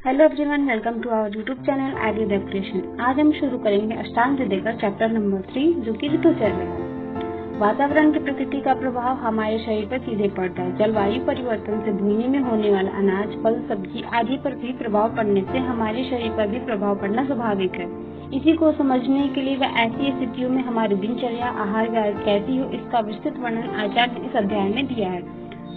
Hello everyone, welcome to our YouTube channel idea decoration. आज हम शुरू करेंगे अष्टांग से देकर चैप्टर नंबर 3 जो कि ऋतुचर्या। वातावरण की प्रकृति का प्रभाव हमारे शरीर पर सीधे पड़ता है। जलवायु परिवर्तन से भूमि में होने वाला अनाज, फल, सब्जी आदि पर भी प्रभाव पड़ने से हमारे शरीर पर भी प्रभाव पड़ना स्वाभाविक है। इसी को समझने के लिए व ऐसी स्थितियों में हमारी दिनचर्या आहार कैसी हो, इसका विस्तृत वर्णन आचार्य ने इस अध्याय में दिया है।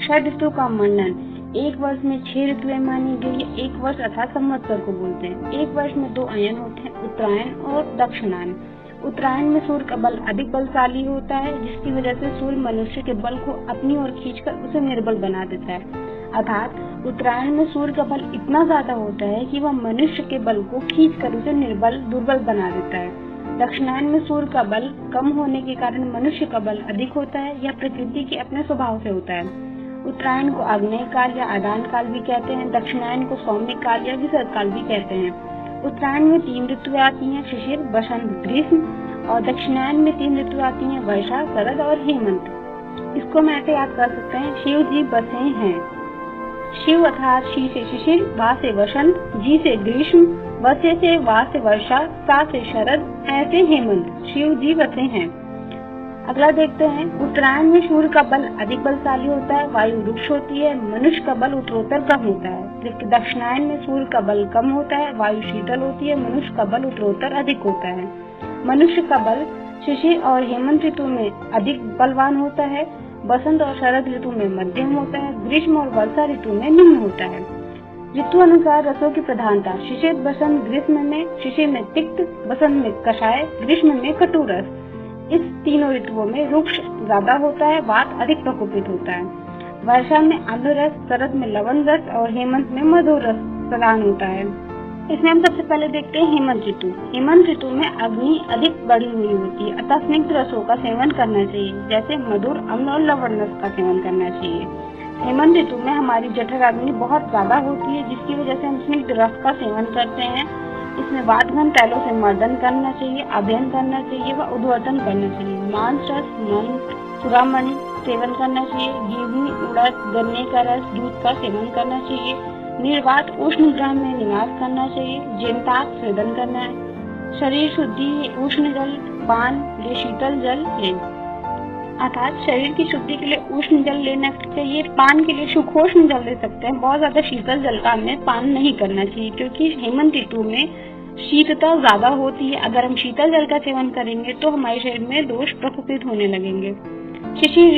षड ऋतु का वर्णन। एक वर्ष में 6 ऋतुएं मानी गई है। एक वर्ष अर्थात संवत्सर को बोलते हैं। एक वर्ष में 2 अयन होते हैं, उत्तरायण और दक्षिणायन। उत्तरायण में सूर्य का बल अधिक बलशाली होता है, जिसकी वजह से सूर्य मनुष्य के बल को अपनी ओर खींचकर उसे निर्बल बना देता है। अर्थात उत्तरायण में सूर्य का बल इतना ज्यादा होता है कि वह मनुष्य के बल को खींचकर उसे दुर्बल बना देता है। दक्षिणायन में सूर्य का बल कम होने के कारण मनुष्य का बल अधिक होता है। यह प्रकृति के अपने स्वभाव से होता है। उत्तरायण को आग्नेय काल या आदान काल भी कहते हैं। दक्षिणायन को सौम्य काल या विसर्ग काल भी कहते हैं। उत्तरायण में 3 ऋतुएं आती हैं, शिशिर, बसंत, ग्रीष्म। और दक्षिणायन में 3 ऋतुएं आती हैं, वर्षा, शरद और हेमंत। इसको हम ऐसे याद कर सकते हैं, शिव जी बसे हैं। शिव अर्थात शी से शिशिर, वा से वसंत, जी से ग्रीष्म, वसे से वा से वर्षा, सा से शरद, ऐसे हेमंत। शिव जी बसे हैं। अगला देखते हैं। उत्तरायण में सूर्य का बल अधिक बलशाली होता है, वायु रुक्ष होती है, मनुष्य का बल उत्तरोत्तर कम होता है। जबकि दक्षिणायन में सूर्य का बल कम होता है, वायु शीतल होती है, मनुष्य का बल उत्तरोत्तर अधिक होता है। मनुष्य का बल शिशिर और हेमंत ऋतु में अधिक बलवान होता है, बसंत और शरद ऋतु में मध्यम होता है, ग्रीष्म और वर्षा ऋतु में निम्न होता है। ऋतु अनुसार रसों की प्रधानता। शिशिर, बसंत, ग्रीष्म में शिशिर में तिक्त, बसंत में कषाय, ग्रीष्म में कटु रस। इस तीनों ऋतुओं में रुक्ष ज्यादा होता है, वात अधिक प्रकोपित होता है। वर्षा में आम्ल रस, शरद में लवण रस और हेमंत में मधुर रस प्रदान होता है। इसमें हम सबसे पहले देखते हैं हेमंत ऋतु। हेमंत ऋतु में अग्नि अधिक बढ़ी हुई होती है, अतः स्निग्ध रसों का सेवन करना चाहिए, जैसे मधुर, अम्ल और लवण रस का सेवन करना चाहिए। हेमंत ऋतु में हमारी जठर अग्नि बहुत ज्यादा होती है, जिसकी वजह से हम स्निग्ध रस का सेवन करते हैं। इसमें वातघन तैलों से मर्दन करना चाहिए, अध्ययन करना चाहिए व उद्वर्तन करना चाहिए। मांस रस, मन, चूड़ामणि सेवन करना चाहिए। गेहूं, उड़द, गन्ने का रस, दूध का सेवन करना चाहिए। निर्वात उष्ण ग्रह में निवास करना चाहिए। जेनताप सेवन करना है। शरीर शुद्धि उष्ण जल पान या शीतल जल लेना, अर्थात शरीर की शुद्धि के लिए उष्ण जल लेना चाहिए। पान के लिए सुखोष्ण जल ले सकते हैं। बहुत ज्यादा शीतल जल का हमें पान नहीं करना चाहिए, क्योंकि हेमंत ऋतु में शीतलता ज्यादा होती है। अगर हम शीतल जल का सेवन करेंगे तो हमारे शरीर में दोष प्रकोपित होने लगेंगे। शिशिर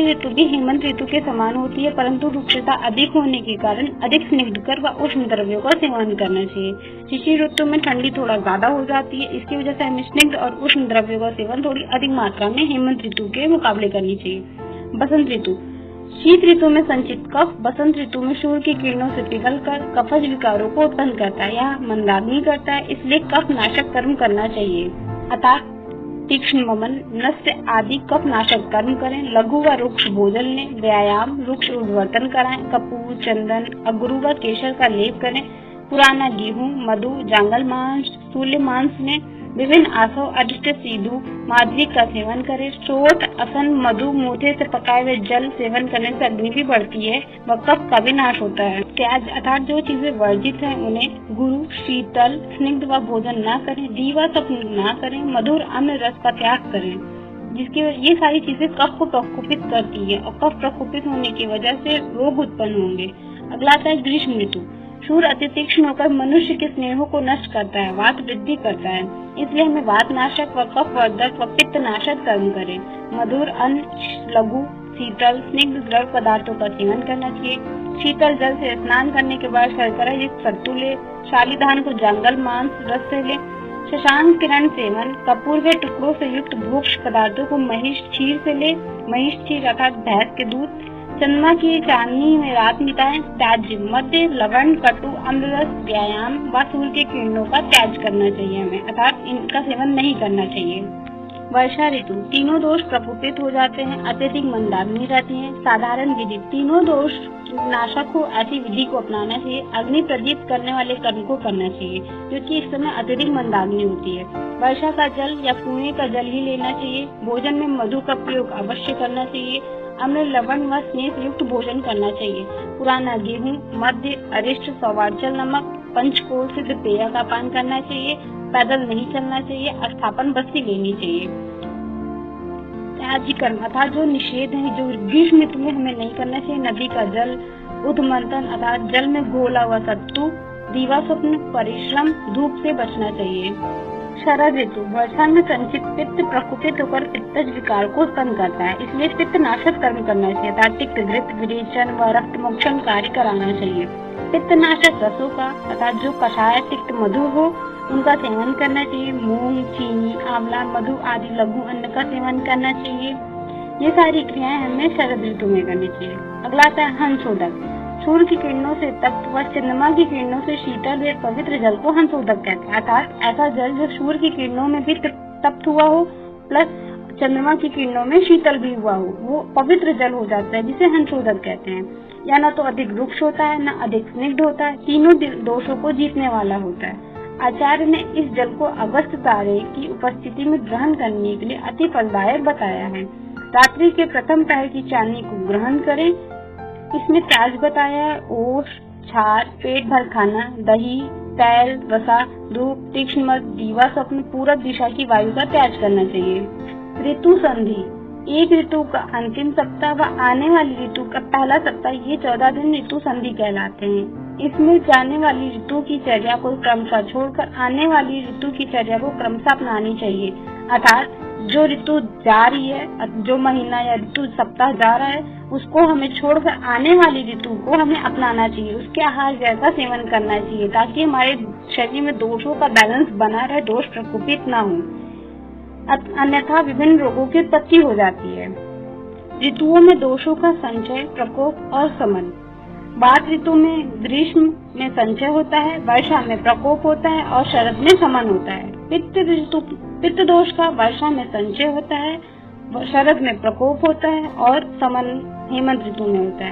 ऋतु भी हेमंत ऋतु के समान होती है, परंतु रुक्षता अधिक होने के कारण अधिक स्निग्धकर व उष्ण द्रव्यों का सेवन करना चाहिए। शिशिर ऋतु में ठंडी थोड़ा ज्यादा हो जाती है, इसकी वजह से हमें स्निग्ध और उष्ण द्रव्यों का सेवन थोड़ी अधिक मात्रा में हेमंत ऋतु के मुकाबले करनी चाहिए। बसंत ऋतु। शीत ऋतु में संचित कफ बसंत ऋतु में सूर्य की किरणों से पिघलकर कफज विकारों को उत्पन्न करता है। यह मंदाग्नि करता है, इसलिए कफ नाशक कर्म करना चाहिए। अतः तीक्ष्ण वमन, नस्य आदि कफ नाशक कर्म करें। लघु व रुक्ष भोजन लें। व्यायाम, रुक्ष उद्वर्तन कराएं। कपूर, चंदन, अगरू व केसर का लेप करें। पुराना गेहूं, मधु, जांगल मांस, सूल्य मांस लें। विभिन्न आसव, अरिष्ट, सीधु, माधवी का सेवन करें। सोठ, असन, मधु, मोथे से पकाए हुए जल सेवन करने से अग्नि भी बढ़ती है व कफ का भी नाश होता है। त्याज अर्थात जो चीजें वर्जित हैं उन्हें गुरु, शीतल, स्निग्ध व भोजन न करें। दीवा तप न करें। मधुर अम्ल रस का त्याग करें, जिसकी ये सारी चीजें कफ को प्रकोपित करती है और कफ प्रकोपित होने की वजह से रोग उत्पन्न होंगे। अगला आता है ग्रीष्म ऋतु। सूर्य अति तीक्ष्ण होकर मनुष्य के स्नेहों को नष्ट करता है, वात वृद्धि करता है, इसलिए हमें वात नाशक व कफ वर्धक व पित्त नाशक कर्म करें। मधुर अन्न, लघु, शीतल, स्निग्ध द्रव पदार्थों का सेवन करना चाहिए। शीतल जल से स्नान करने के बाद शर्करा युक्त सत्तू ले। शालीधान को जांगल मांस रस से ले। शशांक किरण सेवन। कपूर के टुकड़ों से युक्त भोक्ष पदार्थों को महिष क्षीर से ले। महिष क्षीर अर्थात भैंस के दूध। चंद्रमा की चांदनी में रात बिताएं। त्याज्य, मध्य, लवण, कटु, अम्लरस, व्यायाम व सूर्य की किरणों का त्याग करना चाहिए हमें, अर्थात इनका सेवन नहीं करना चाहिए। वर्षा ऋतु। तीनों दोष प्रकोपित हो जाते हैं, अत्यधिक मंदाग्नि रहती है। साधारण विधि। तीनों दोष नाशक हो ऐसी विधि को अपनाना चाहिए। अग्नि प्रदीप्त करने वाले कर्म को करना चाहिए, क्योंकि इस समय अत्यधिक मंदाग्नि होती है। वर्षा का जल या कुएं का जल ही लेना चाहिए। भोजन में मधु का प्रयोग अवश्य करना चाहिए। अम्ल लवण व स्नेह युक्त भोजन करना चाहिए। पुराना गेहूं, मध्य, अरिष्ट, सौवार्चल नमक, पंचकोल सिद्ध पेय का पान करना चाहिए। पैदल नहीं चलना चाहिए। अस्थापन बस्ती लेनी चाहिए। त्याज्य कर्म अर्थात जो निषेध है, जो ग्रीष्म ऋतु में हमें नहीं करना चाहिए। नदी का जल, उद्मंथन अर्थात जल में घोला हुआ सत्तू, दीवा स्वप्न, परिश्रम, धूप से बचना चाहिए। शरद ऋतु वर्षा में संचित पित्त प्रकुपित होकर पित्तज विकार को उत्पन्न करता है, इसलिए पित्त नाशक कर्म करना चाहिए अर्थात तिक्त, घृत, विरेचन व रक्त मोक्षण कार्य कराना चाहिए। पित्त नाशक रसों का अर्थात जो कषाय, तिक्त, मधु हो उनका सेवन करना चाहिए। मूंग, चीनी, आंवला, मधु आदि लघु अन्न का सेवन करना चाहिए। ये सारी क्रियाएं हमें शरद ऋतु में करनी चाहिए। अगला आता है हंसोदक। सूर्य की किरणों से तप्त व चंद्रमा की किरणों से शीतल व पवित्र जल को हंसोदक कहते हैं अर्थात ऐसा जल जो सूर्य की किरणों में भी तप्त हुआ हो प्लस चंद्रमा की किरणों में शीतल भी हुआ हो, वो पवित्र जल हो जाता है, जिसे हंसोदक कहते हैं। या न तो अधिक रुक्ष होता है, न अधिक स्निग्ध होता है, तीनों दोषों को जीतने वाला होता है। आचार्य ने इस जल को अगस्त तारे की उपस्थिति में ग्रहण करने के लिए अति फलदायक बताया है। रात्रि के प्रथम पहर की चांदनी को ग्रहण करें। इसमें त्याज बताया है। ओष, छार, पेट भर खाना, दही, तैल, वसा, धूप, तीक्ष्ण मद, दीवा स्वप्न, पूरब दिशा की वायु का त्याज करना चाहिए। ऋतु संधि एक ऋतु का अंतिम सप्ताह व आने वाली ऋतु का पहला सप्ताह, ये 14 दिन ऋतु संधि कहलाते हैं। इसमें जाने वाली ऋतु की चर्या को क्रमशः छोड़कर आने वाली ऋतु की चर्या को क्रमशः अपनानी चाहिए अर्थात जो ऋतु जा रही है, जो महीना या ऋतु सप्ताह जा रहा है, उसको हमें छोड़कर आने वाली ऋतु को हमें अपनाना चाहिए। उसके आहार जैसा सेवन करना चाहिए ताकि हमारे शरीर में दोषों का बैलेंस बना रहे, दोष प्रकोपित ना हो, अन्यथा विभिन्न रोगों की उत्पत्ति हो जाती है। ऋतुओं में दोषों का संचय, प्रकोप और समन। बात ऋतु में ग्रीष्म में संचय होता है, वर्षा में प्रकोप होता है और शरद में समन होता है। पित्त दोष का वर्षा में संचय होता है, शरद में प्रकोप होता है और समन हेमंत ऋतु में होता है।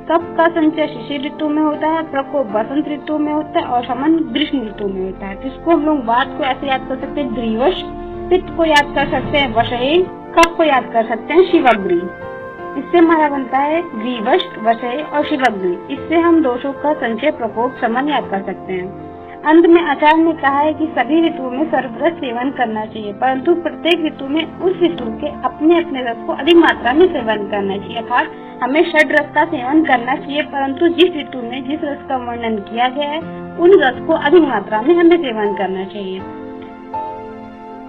कफ का संचय शिशिर ऋतु में होता है, प्रकोप बसंत ऋतु में होता है और समन ग्रीष्म ऋतु में होता है। जिसको हम लोग बात को ऐसे याद कर सकते हैं ग्रीवश, पित्त को याद कर सकते हैं वशये, कफ को याद कर सकते हैं शिवग्री। इससे हमारा बनता है ग्रीवश, वशये और शिवग्री। इससे हम दोषों का संचय, प्रकोप, समन याद कर सकते हैं। अंत में आचार्य ने कहा है कि सभी ऋतुओं में सर्वरस सेवन करना चाहिए, परंतु प्रत्येक ऋतु में उस ऋतु के अपने अपने रस को अधिक मात्रा में सेवन करना चाहिए अर्थात हमें षड रस का सेवन करना चाहिए, परंतु जिस ऋतु में जिस रस का वर्णन किया गया है उन रस को अधिक मात्रा में हमें सेवन करना चाहिए।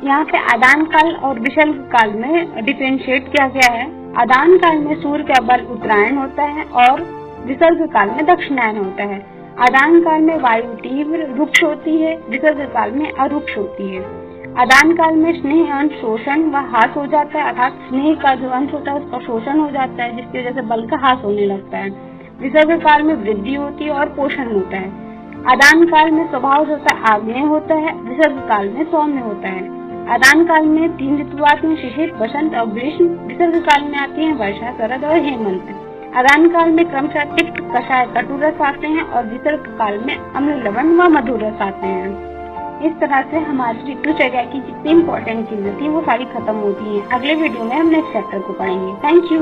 यहाँ पे आदान काल और विषल्प काल में डिफरेंशिएट किया गया है। आदान काल में सूर्य का बल उत्तरायण होता है और विसर्ग काल में दक्षिणायन होता है। आदान काल में वायु तीव्र रुक्ष होती है, विसर्ग काल में अरुक्ष होती है। आदान काल में स्नेह अंश शोषण व हास हो जाता है अर्थात स्नेह का जो अंश होता है उसका शोषण हो जाता है, जिसकी वजह से बल का हास होने लगता है। विसर्ग काल में वृद्धि होती है और पोषण होता है। आदान काल में स्वभाव होता है आग्नेय होता है, विसर्ग काल में सौम्य होता है। आदान काल में 3 ऋतु आती हैं, शिशिर, बसंत और ग्रीष्म। विसर्ग काल में आती है वर्षा, शरद और हेमंत। आदान काल में क्रमशः तिक्त, कषाय, कटु रस आते हैं और विसर्ग काल में अम्ल, लवण व मधुर रस आते हैं। इस तरह से हमारी ऋतुचर्या की जितनी इम्पोर्टेंट चीजें थी वो सारी खत्म होती हैं। अगले वीडियो में हम नेक्स्ट चैप्टर को पढ़ेंगे। Thank you.